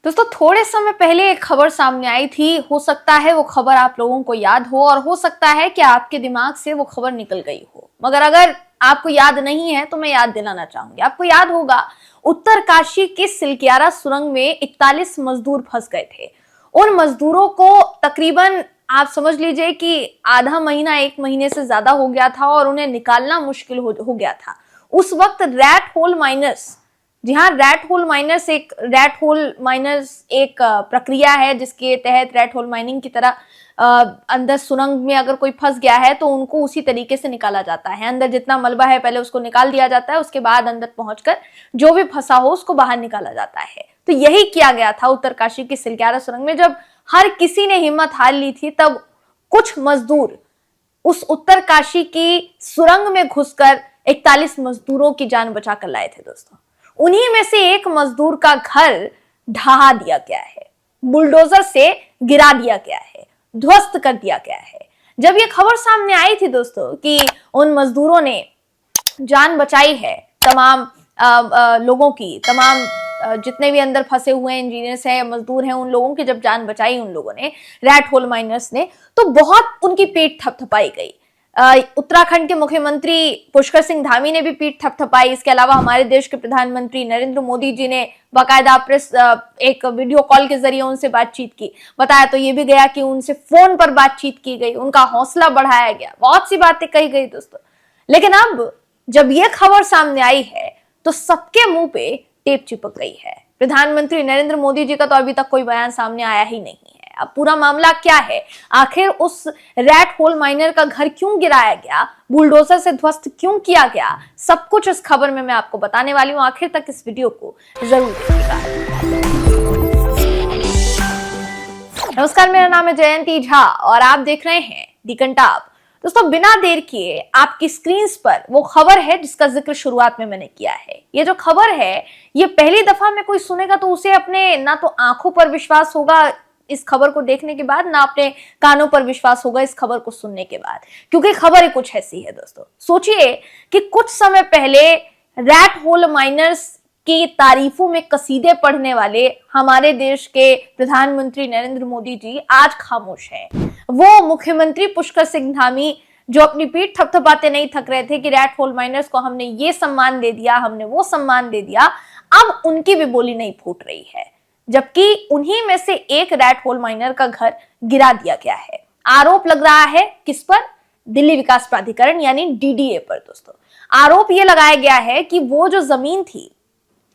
दोस्तों थोड़े समय पहले एक खबर सामने आई थी। हो सकता है वो खबर आप लोगों को याद हो और हो सकता है कि आपके दिमाग से वो खबर निकल गई हो, मगर अगर आपको याद नहीं है तो मैं याद दिलाना चाहूंगी। आपको याद होगा उत्तरकाशी के सिलक्यारा सुरंग में 41 मजदूर फंस गए थे। उन मजदूरों को तकरीबन आप समझ लीजिए कि आधा महीना, एक महीने से ज्यादा हो गया था और उन्हें निकालना मुश्किल हो गया था। उस वक्त रैट होल माइनर्स, जी हाँ, रैट होल माइनर्स एक प्रक्रिया है जिसके तहत रैट होल माइनिंग की तरह अंदर सुरंग में अगर कोई फंस गया है तो उनको उसी तरीके से निकाला जाता है। अंदर जितना मलबा है पहले उसको निकाल दिया जाता है, उसके बाद अंदर पहुंचकर जो भी फंसा हो उसको बाहर निकाला जाता है। तो यही किया गया था उत्तरकाशी की सिलक्यारा सुरंग में। जब हर किसी ने हिम्मत हार ली थी तब कुछ मजदूर उस उत्तरकाशी की सुरंग में घुसकर 41 मजदूरों की जान बचाकर लाए थे। दोस्तों उन्हीं में से एक मजदूर का घर ढहा दिया गया है, बुलडोजर से गिरा दिया गया है, ध्वस्त कर दिया गया है। जब ये खबर सामने आई थी दोस्तों कि उन मजदूरों ने जान बचाई है तमाम लोगों की, तमाम जितने भी अंदर फंसे हुए इंजीनियर्स हैं, मजदूर हैं, उन लोगों की जब जान बचाई उन लोगों ने, रैट होल माइनर्स ने, तो बहुत उनकी पीठ थपथपाई गई। उत्तराखंड के मुख्यमंत्री पुष्कर सिंह धामी ने भी पीठ थपथपाई। इसके अलावा हमारे देश के प्रधानमंत्री नरेंद्र मोदी जी ने बाकायदा प्रेस एक वीडियो कॉल के जरिए उनसे बातचीत की। बताया तो ये भी गया कि उनसे फोन पर बातचीत की गई, उनका हौसला बढ़ाया गया, बहुत सी बातें कही गई दोस्तों। लेकिन अब जब ये खबर सामने आई है तो सबके मुंह पे टेप चिपक गई है। प्रधानमंत्री नरेंद्र मोदी जी का तो अभी तक कोई बयान सामने आया ही नहीं है। अब पूरा मामला क्या है, आखिर उस रैट होल माइनर का घर क्यों गिराया गया, बुलडोजर से ध्वस्त क्यों किया गया, सब कुछ इस खबर में मैं आपको बताने वाली हूं। आखिर तक इस वीडियो को जरूर देखिएगा। नमस्कार, मेरा नाम है जयंती झा और आप देख रहे हैं दी कंटाप। दोस्तों बिना देर किए आपकी स्क्रीन पर वो खबर है जिसका जिक्र शुरुआत में मैंने किया है। ये जो खबर है ये पहली दफा में कोई सुनेगा तो उसे अपने ना तो आंखों पर विश्वास होगा इस खबर को देखने के बाद, ना अपने कानों पर विश्वास होगा इस खबर को सुनने के बाद, क्योंकि खबर ही कुछ ऐसी है। दोस्तों सोचिए कि कुछ समय पहले रैट होल माइनर्स की तारीफों में कसीदे पढ़ने वाले हमारे देश के प्रधानमंत्री नरेंद्र मोदी जी आज खामोश हैं। वो मुख्यमंत्री पुष्कर सिंह धामी जो अपनी पीठ थपथपाते नहीं थक रहे थे कि रैट होल माइनर्स को हमने ये सम्मान दे दिया, हमने वो सम्मान दे दिया, अब उनकी भी बोली नहीं फूट रही है, जबकि उन्हीं में से एक रैट होल माइनर का घर गिरा दिया गया है। आरोप लग रहा है किस पर? दिल्ली विकास प्राधिकरण यानी डीडीए पर। दोस्तों आरोप यह लगाया गया है कि वो जो जमीन थी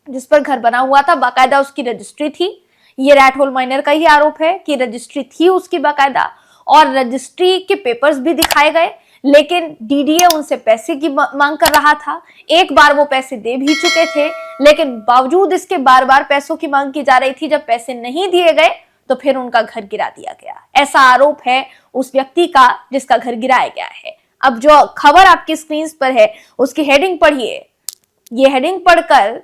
जिस पर घर बना हुआ था, बाकायदा उसकी रजिस्ट्री थी। ये रैट होल माइनर का ही आरोप है कि रजिस्ट्री थी उसकी बाकायदा, और रजिस्ट्री के पेपर्स भी दिखाए गए, लेकिन डीडीए उनसे पैसे की मांग कर रहा था। एक बार वो पैसे दे भी चुके थे, लेकिन बावजूद इसके बार बार पैसों की मांग की जा रही थी। जब पैसे नहीं दिए गए तो फिर उनका घर गिरा दिया गया। ऐसा आरोप है उस व्यक्ति का जिसका घर गिराया गया है। अब जो खबर आपकी स्क्रीन पर है उसकी हेडिंग पढ़िए। ये हेडिंग पढ़कर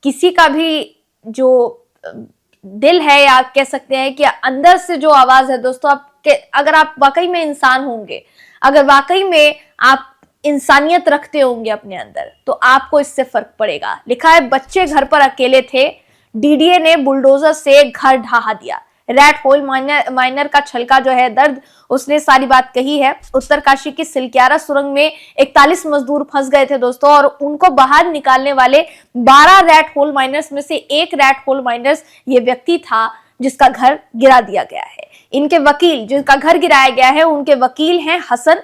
किसी का भी जो दिल है, या आप कह सकते हैं कि अंदर से जो आवाज है दोस्तों, आपके अगर आप वाकई में इंसान होंगे, अगर वाकई में आप इंसानियत रखते होंगे अपने अंदर, तो आपको इससे फर्क पड़ेगा। लिखा है बच्चे घर पर अकेले थे, डीडीए ने बुलडोजर से घर ढहा दिया। रैट होल माइनर का छलका जो है दर्द, उसने सारी बात कही है। उत्तरकाशी की सिलक्यारा सुरंग में 41 मजदूर फंस गए थे दोस्तों, और उनको बाहर निकालने वाले 12 रैट होल माइनर्स में से एक रैट होल माइनर्स ये व्यक्ति था जिसका घर गिरा दिया गया है। इनके वकील, जिनका घर गिराया गया है, उनके वकील हैं हसन।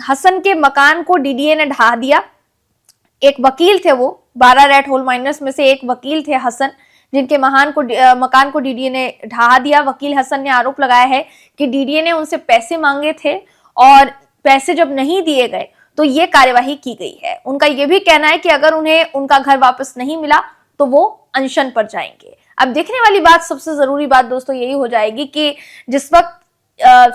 हसन के मकान को डीडीए ने ढहा दिया। एक वकील थे वो, 12 रैट होल माइनर्स में से एक वकील थे हसन, जिनके मकान को डीडीए ने ढहा दिया। वकील हसन ने आरोप लगाया है कि डीडीए ने उनसे पैसे मांगे थे और पैसे जब नहीं दिए गए तो ये कार्यवाही की गई है। उनका यह भी कहना है कि अगर उन्हें उनका घर वापस नहीं मिला तो वो अनशन पर जाएंगे। अब देखने वाली बात, सबसे जरूरी बात दोस्तों यही हो जाएगी कि जिस वक्त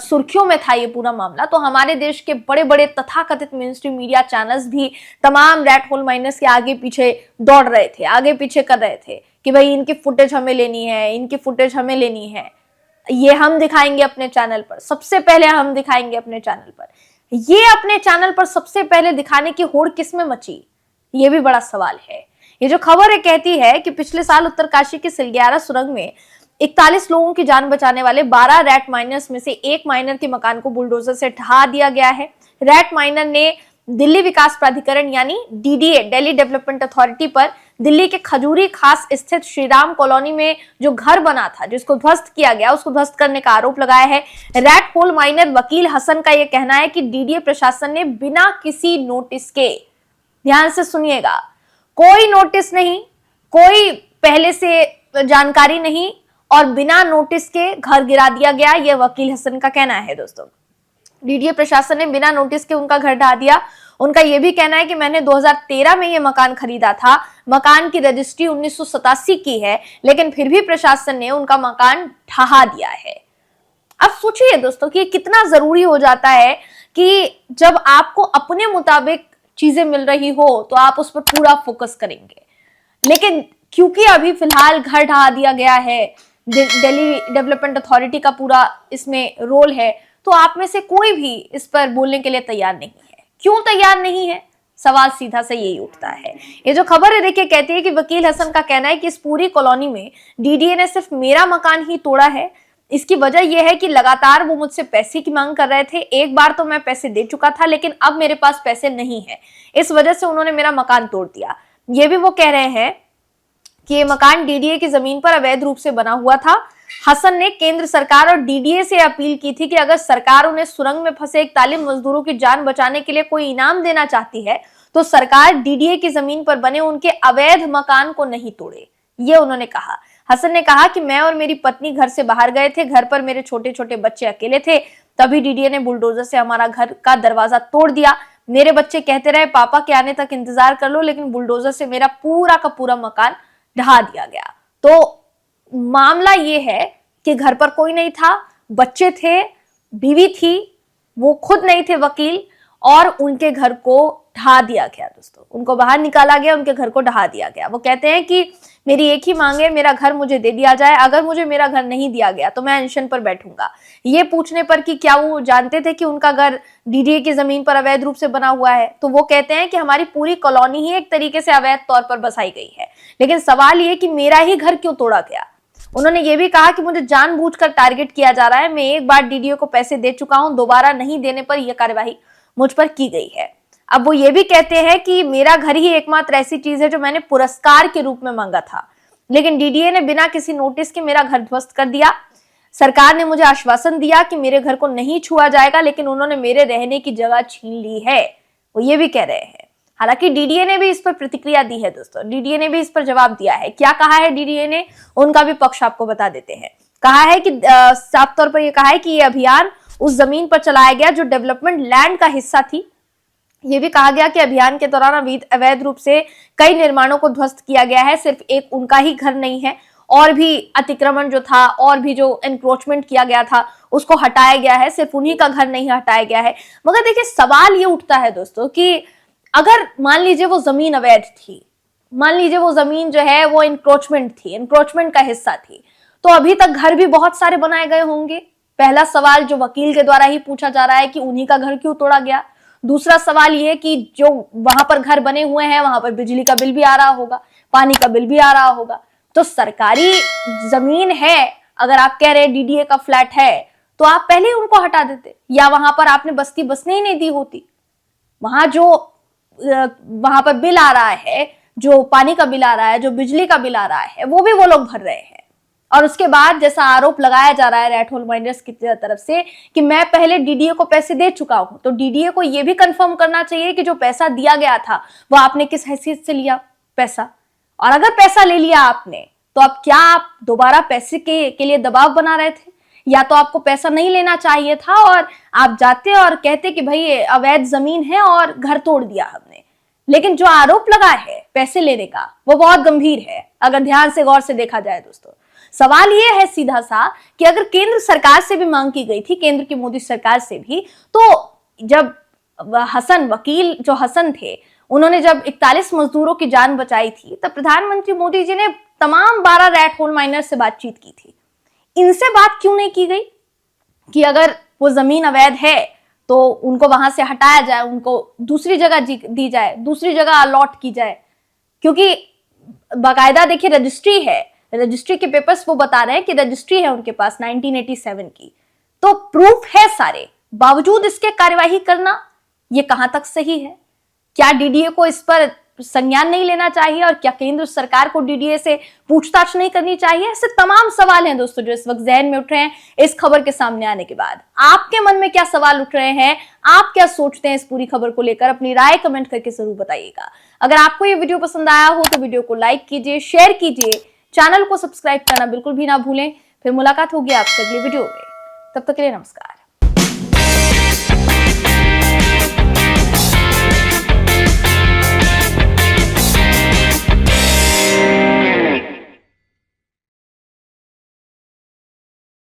सुर्खियों में था ये पूरा मामला, तो हमारे देश के बड़े बड़े तथाकथित मेन स्ट्रीम मीडिया चैनल्स भी तमाम रैट होल माइनर्स के आगे पीछे दौड़ रहे थे, आगे पीछे कर रहे थे कि भाई इनकी फुटेज हमें लेनी है, इनकी फुटेज हमें लेनी है, ये हम दिखाएंगे अपने चैनल पर, सबसे पहले हम दिखाएंगे अपने चैनल पर। ये अपने चैनल पर सबसे पहले दिखाने की होड़ किस में मची, ये भी बड़ा सवाल है। ये जो खबर है कहती है कि पिछले साल उत्तरकाशी की सिलग्यारा सुरंग में 41 लोगों की जान बचाने वाले 12 रैट माइनर्स में से एक माइनर के मकान को बुलडोजर से ढहा दिया गया है। रैट माइनर ने दिल्ली विकास प्राधिकरण यानी डीडीए, दिल्ली डेवलपमेंट अथॉरिटी पर दिल्ली के खजूरी खास स्थित श्रीराम कॉलोनी में जो घर बना था, जिसको ध्वस्त किया गया, उसको ध्वस्त करने का आरोप लगाया है। रैट होल माइनर वकील हसन का यह कहना है कि डीडीए प्रशासन ने बिना किसी नोटिस के, ध्यान से सुनिएगा, कोई नोटिस नहीं, कोई पहले से जानकारी नहीं और बिना नोटिस के घर गिरा दिया गया, यह वकील हसन का कहना है। दोस्तों, डीडीए प्रशासन ने बिना नोटिस के उनका घर ढहा दिया। उनका यह भी कहना है कि मैंने 2013 में यह मकान खरीदा था, मकान की रजिस्ट्री 1987 की है, लेकिन फिर भी प्रशासन ने उनका मकान ढहा दिया है। अब सोचिए दोस्तों कि कितना जरूरी हो जाता है कि जब आपको अपने मुताबिक चीजें मिल रही हो तो आप उस पर पूरा फोकस करेंगे, लेकिन क्योंकि अभी फिलहाल घर ढहा दिया गया है, दिल्ली डेवलपमेंट अथॉरिटी का पूरा इसमें रोल है, तो आप में से कोई भी इस पर बोलने के लिए तैयार नहीं है। क्यों तैयार नहीं है? सवाल सीधा से यही उठता है। ये जो खबर है देखिए कहती है कि वकील हसन का कहना है कि इस पूरी कॉलोनी में डीडीए ने सिर्फ मेरा मकान ही तोड़ा है। इसकी वजह यह है कि लगातार वो मुझसे पैसे की मांग कर रहे थे। एक बार तो मैं पैसे दे चुका था, लेकिन अब मेरे पास पैसे नहीं है, इस वजह से उन्होंने मेरा मकान तोड़ दिया। ये भी वो कह रहे हैं कि ये मकान डीडीए की जमीन पर अवैध रूप से बना हुआ था। हसन ने केंद्र सरकार और डीडीए से अपील की थी कि अगर सरकार उन्हें सुरंग में फंसे 41 मजदूरों की जान बचाने के लिए कोई इनाम देना चाहती है तो सरकार डीडीए की जमीन पर बने उनके अवैध मकान को नहीं तोड़े, ये उन्होंने कहा। हसन ने कहा कि मैं और मेरी पत्नी घर से बाहर गए थे, घर पर मेरे छोटे छोटे बच्चे अकेले थे, तभी डीडीए ने बुलडोजर से हमारा घर का दरवाजा तोड़ दिया। मेरे बच्चे कहते रहे पापा के आने तक इंतजार कर लो, लेकिन बुलडोजर से मेरा पूरा का पूरा मकान ढहा दिया गया। तो मामला ये है कि घर पर कोई नहीं था, बच्चे थे, बीवी थी, वो खुद नहीं थे वकील, और उनके घर को ढहा दिया गया। दोस्तों, उनको बाहर निकाला गया, उनके घर को ढहा दिया गया। वो कहते हैं कि मेरी एक ही मांग है, मेरा घर मुझे दे दिया जाए, अगर मुझे मेरा घर नहीं दिया गया तो मैं अनशन पर बैठूंगा। ये पूछने पर कि क्या वो जानते थे कि उनका घर डीडीए की जमीन पर अवैध रूप से बना हुआ है, तो वो कहते हैं कि हमारी पूरी कॉलोनी ही एक तरीके से अवैध तौर पर बसाई गई है, लेकिन सवाल ये कि मेरा ही घर क्यों तोड़ा गया। उन्होंने ये भी कहा कि मुझे जानबूझकर टारगेट किया जा रहा है, मैं एक बार डीडीए को पैसे दे चुका हूं, दोबारा नहीं देने पर यह कार्यवाही मुझ पर की गई है। अब वो ये भी कहते हैं कि मेरा घर ही एकमात्र ऐसी चीज है जो मैंने पुरस्कार के रूप में मांगा था, लेकिन डीडीए ने बिना किसी नोटिस के मेरा घर ध्वस्त कर दिया। सरकार ने मुझे आश्वासन दिया कि मेरे घर को नहीं छुआ जाएगा, लेकिन उन्होंने मेरे रहने की जगह छीन ली है, वो ये भी कह रहे हैं। हालांकि डीडीए ने भी इस पर प्रतिक्रिया दी है। दोस्तों, डीडीए ने भी इस पर जवाब दिया है। क्या कहा है डीडीए ने, उनका भी पक्ष आपको बता देते हैं। कहा है कि साफ तौर पर यह कहा है कि यह अभियान उस जमीन पर चलाया गया जो डेवलपमेंट लैंड का हिस्सा थी। यह भी कहा गया कि अभियान के दौरान अवैध रूप से कई निर्माणों को ध्वस्त किया गया है। सिर्फ एक उनका ही घर नहीं है, और भी अतिक्रमण जो था और भी जो एनक्रोचमेंट किया गया था उसको हटाया गया है, सिर्फ उन्हीं का घर नहीं हटाया गया है। मगर देखिए सवाल ये उठता है दोस्तों कि अगर मान लीजिए वो जमीन अवैध थी, मान लीजिए वो जमीन जो है वो एनक्रोचमेंट थी, एनक्रोचमेंट का हिस्सा थी, तो अभी तक घर भी बहुत सारे बनाए गए होंगे। पहला सवाल जो वकील के द्वारा ही पूछा जा रहा है कि उन्हीं का घर क्यों तोड़ा गया। दूसरा सवाल ये कि जो वहां पर घर बने हुए हैं वहां पर बिजली का बिल भी आ रहा होगा, पानी का बिल भी आ रहा होगा, तो सरकारी जमीन है, अगर आप कह रहे हैं डीडीए का फ्लैट है तो आप पहले ही उनको हटा देते, या वहां पर आपने बस्ती बसने ही नहीं दी होती। वहां पर बिल आ रहा है, जो पानी का बिल आ रहा है, जो बिजली का बिल आ रहा है, वो भी वो लोग भर रहे हैं। और उसके बाद जैसा आरोप लगाया जा रहा है रैट होल माइनर्स की तरफ से कि मैं पहले डीडीए को पैसे दे चुका हूं, तो डीडीए को यह भी कंफर्म करना चाहिए कि जो पैसा दिया गया था वो आपने किस हैसियत से लिया पैसा, और अगर पैसा ले लिया आपने तो अब क्या आप दोबारा पैसे के लिए दबाव बना रहे थे, या तो आपको पैसा नहीं लेना चाहिए था और आप जाते और कहते कि भाई अवैध जमीन है और घर तोड़ दिया हमने। लेकिन जो आरोप लगा है पैसे लेने का वो बहुत गंभीर है, अगर ध्यान से गौर से देखा जाए। दोस्तों, सवाल ये है सीधा सा कि अगर केंद्र सरकार से भी मांग की गई थी, केंद्र की मोदी सरकार से भी, तो जब वकील जो हसन थे, उन्होंने जब 41 मजदूरों की जान बचाई थी, तब प्रधानमंत्री मोदी जी ने तमाम 12 रैट होल माइनर से बातचीत की थी। इनसे बात क्यों नहीं की गई कि अगर वो जमीन अवैध है तो उनको वहां से हटाया जाए, उनको दूसरी जगह दी जाए, दूसरी जगह अलॉट की जाए? क्योंकि बाकायदा देखिए रजिस्ट्री है, रजिस्ट्री के पेपर्स वो बता रहे हैं कि रजिस्ट्री है उनके पास 1987 की, तो प्रूफ है सारे, बावजूद इसके कार्यवाही करना ये कहां तक सही है? क्या डीडीए को इस पर संज्ञान नहीं लेना चाहिए और क्या केंद्र सरकार को डीडीए से पूछताछ नहीं करनी चाहिए? ऐसे तमाम सवाल हैं दोस्तों जो इस वक्त जहन में उठ रहे हैं इस खबर के सामने आने के बाद। आपके मन में क्या सवाल उठ रहे हैं, आप क्या सोचते हैं इस पूरी खबर को लेकर? अपनी राय कमेंट करके जरूर बताइएगा। अगर आपको ये वीडियो पसंद आया हो तो वीडियो को लाइक कीजिए, शेयर कीजिए, चैनल को सब्सक्राइब करना बिल्कुल भी ना भूलें। फिर मुलाकात होगी आपसे अगली वीडियो में, तब तक के लिए नमस्कार।